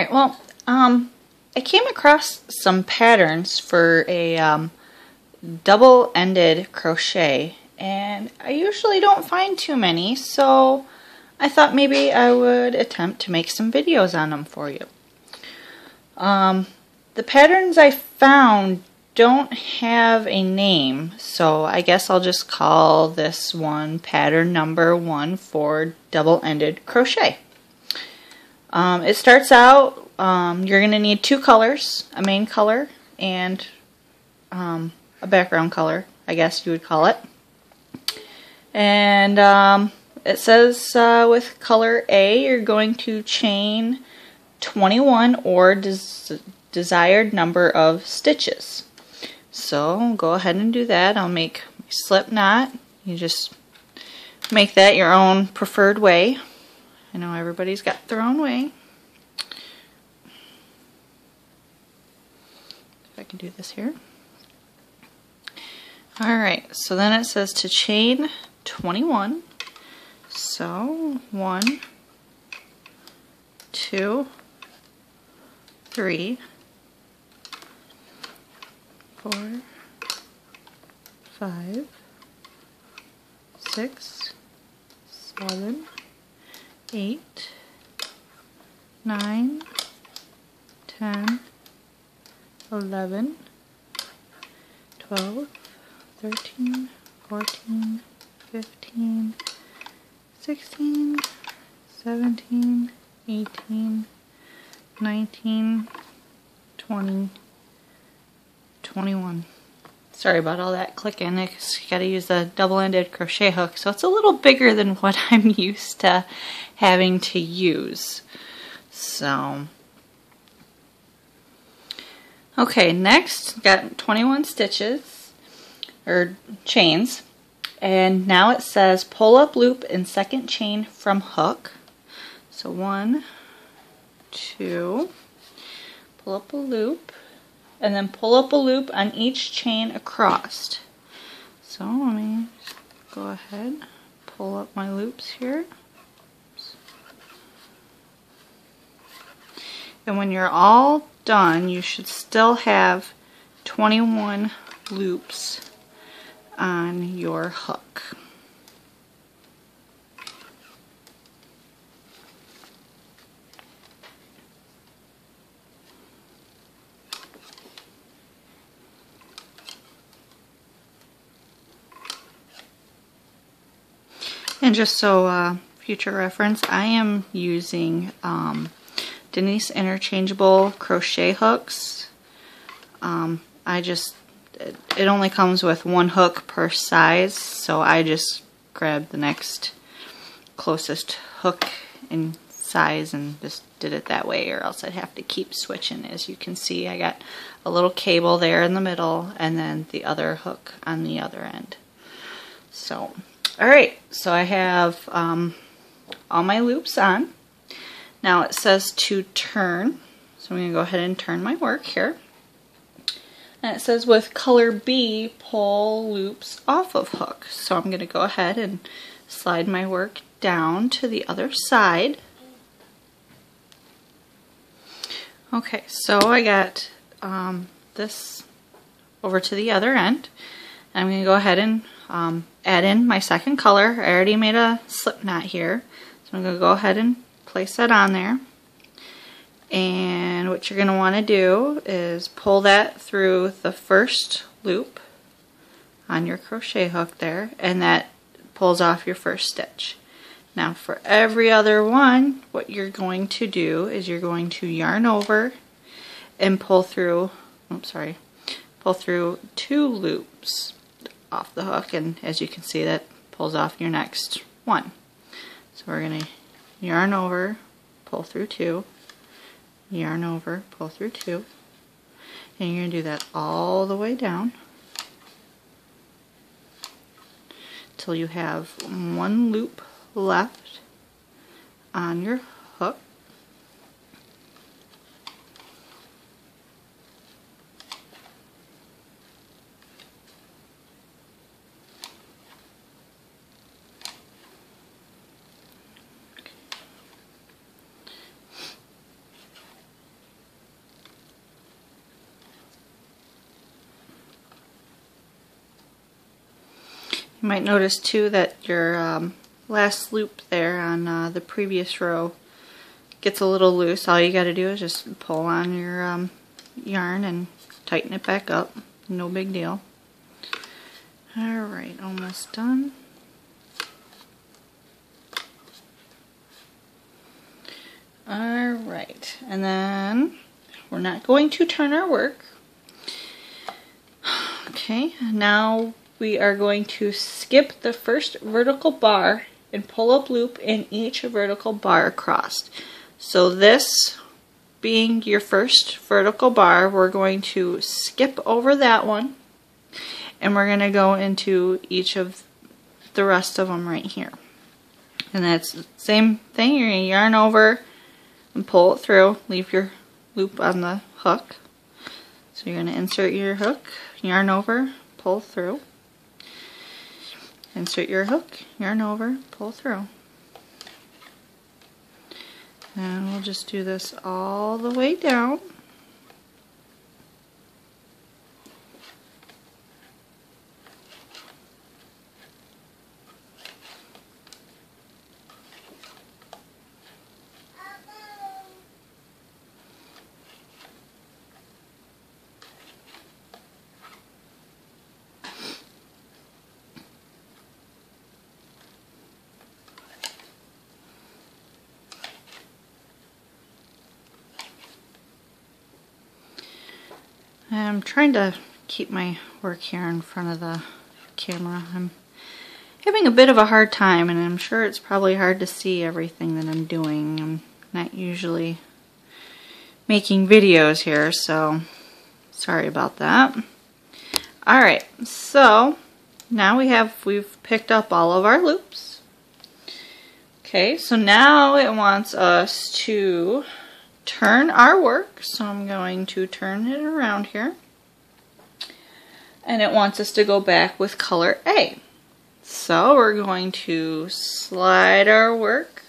Alright, well, I came across some patterns for a double-ended crochet, and I usually don't find too many, so I thought maybe I would attempt to make some videos on them for you. The patterns I found don't have a name, so I guess I'll just call this one pattern number 1 for double-ended crochet. It starts out, you're going to need 2 colors, a main color and a background color, I guess you would call it. And it says with color A you're going to chain 21 or desired number of stitches. So go ahead and do that. I'll make my slip knot. You just make that your own preferred way. I know everybody's got their own way. If I can do this here. Alright, so then it says to chain 21. So 1, 2, 3, 4, 5, 6, 7, 8, 9, 10, 11, 12, 13, 14, 15, 16, 17, 18, 19, 20, 21. Sorry about all that clicking. I gotta use the double-ended crochet hook, so it's a little bigger than what I'm used to having to use. So, okay, next got 21 stitches or chains, and now it says pull up loop in second chain from hook. So 1, 2, pull up a loop, and then pull up a loop on each chain across. So let me go ahead, pull up my loops here. And when you're all done, you should still have 21 loops on your hook. And just so future reference, I am using Denise interchangeable crochet hooks. It only comes with 1 hook per size, so I just grabbed the next closest hook in size and just did it that way, or else I'd have to keep switching. As you can see, I got a little cable there in the middle and then the other hook on the other end. So alright, so I have all my loops on. Now it says to turn, so I'm going to go ahead and turn my work here. And it says with color B, pull loops off of hook. So I'm going to go ahead and slide my work down to the other side. Okay, so I got this over to the other end. I'm going to go ahead and add in my second color. I already made a slip knot here, so I'm going to go ahead and place that on there. And what you're going to want to do is pull that through the first loop on your crochet hook there, and that pulls off your first stitch. Now for every other one, what you're going to do is you're going to yarn over and pull through, pull through 2 loops off the hook, and as you can see, that pulls off your next one. So we're going to yarn over, pull through 2, yarn over, pull through 2, and you're going to do that all the way down till you have 1 loop left on your hook. You might notice too that your last loop there on the previous row gets a little loose. All you got to do is just pull on your yarn and tighten it back up. No big deal. Alright, almost done. Alright, and then we're not going to turn our work. Okay, now we are going to skip the first vertical bar and pull up loop in each vertical bar across. So this being your first vertical bar, we're going to skip over that one and we're going to go into each of the rest of them right here. And that's the same thing, you're going to yarn over and pull it through, leave your loop on the hook. So you're going to insert your hook, yarn over, pull through. Insert your hook, yarn over, pull through. And we'll just do this all the way down. I'm trying to keep my work here in front of the camera. I'm having a bit of a hard time, and I'm sure it's probably hard to see everything that I'm doing. I'm not usually making videos here, so sorry about that. Alright, so now we've picked up all of our loops. Okay, so now it wants us to turn our work, so I'm going to turn it around here, and it wants us to go back with color A. So we're going to slide our work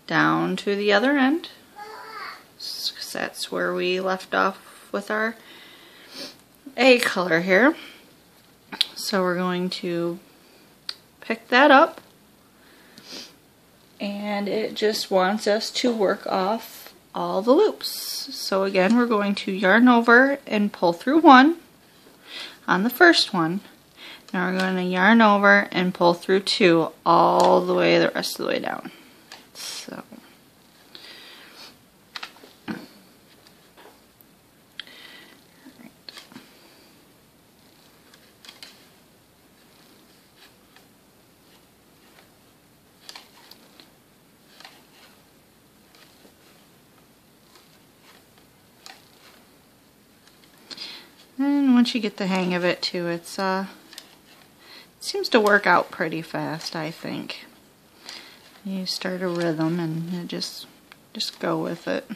down to the other end, because that's where we left off with our A color here. So we're going to pick that up, and it just wants us to work off all the loops. So again, we're going to yarn over and pull through one on the first one. Now we're going to yarn over and pull through two all the way the rest of the way down. So and once you get the hang of it too, it seems to work out pretty fast, I think. You start a rhythm and you just go with it.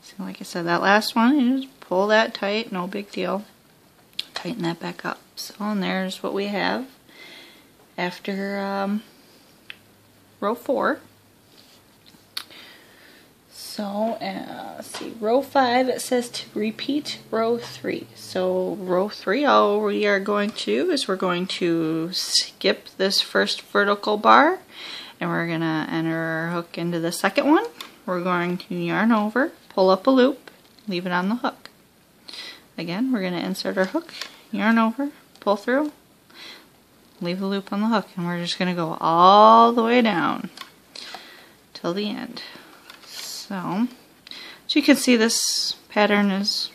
So like I said, that last one, you just pull that tight, no big deal. Tighten that back up. So and there's what we have after row 4. So, let's see, row 5, it says to repeat row 3. So, row 3, all we are going to do is we're going to skip this first vertical bar, and we're going to enter our hook into the second one. We're going to yarn over, pull up a loop, leave it on the hook. Again, we're going to insert our hook, yarn over, pull through, leave the loop on the hook, and we're just going to go all the way down till the end. So, as you can see, this pattern is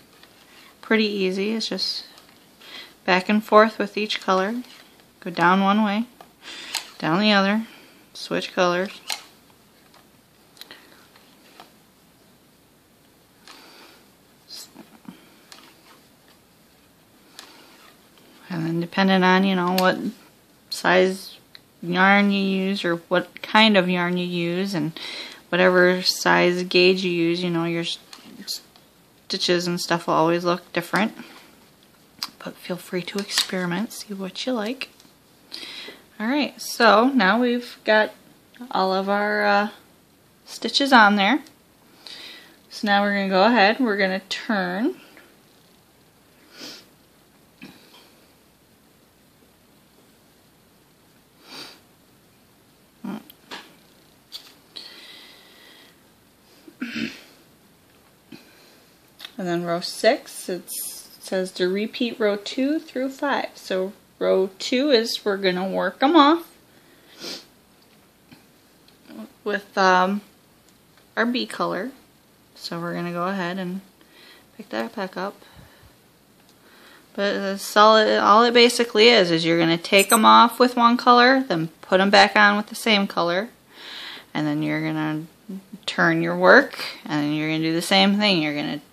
pretty easy. It's just back and forth with each color. Go down one way, down the other, switch colors. And then depending on, you know, what size yarn you use or what kind of yarn you use and whatever size gauge you use, you know, your stitches and stuff will always look different. But feel free to experiment, see what you like. Alright, so now we've got all of our stitches on there. So now we're going to go ahead, we're going to turn And then row 6, it says to repeat row 2 through 5. So row 2 is we're going to work them off with our B color. So we're going to go ahead and pick that back up. But that's all it basically is you're going to take them off with one color, then put them back on with the same color, and then you're going to turn your work, and then you're going to do the same thing. You're going to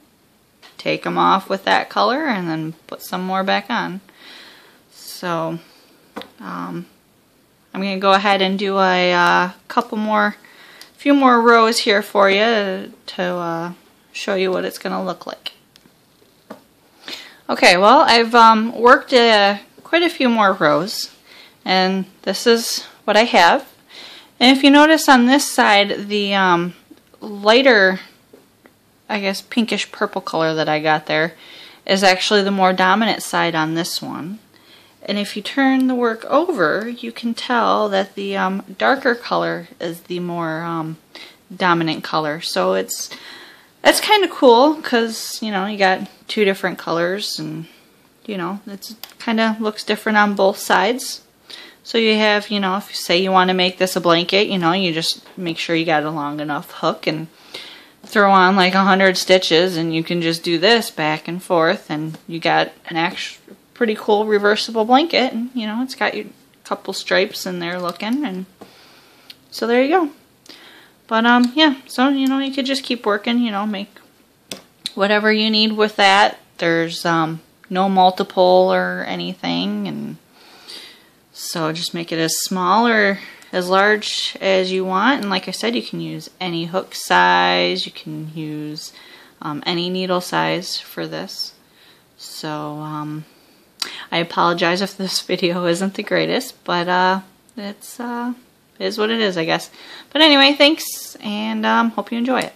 take them off with that color and then put some more back on. So I'm going to go ahead and do a few more rows here for you to show you what it's going to look like. Okay, well, I've worked quite a few more rows, and this is what I have. And if you notice on this side, the lighter, I guess, pinkish purple color that I got there is actually the more dominant side on this one. And if you turn the work over, you can tell that the darker color is the more dominant color. So it's kind of cool because, you know, you got two different colors, and, you know, it's kind of looks different on both sides. So you have, you know, if you say you want to make this a blanket, you know, you just make sure you got a long enough hook and throw on like 100 stitches, and you can just do this back and forth, and you got an actual pretty cool reversible blanket. And, you know, it's got your couple stripes in there looking, and so there you go. But yeah, so, you know, you could just keep working, you know, make whatever you need with that. There's no multiple or anything, and so just make it as small or as large as you want. And like I said, you can use any hook size, you can use any needle size for this. So I apologize if this video isn't the greatest, but it is what it is, I guess. But anyway, thanks, and hope you enjoy it.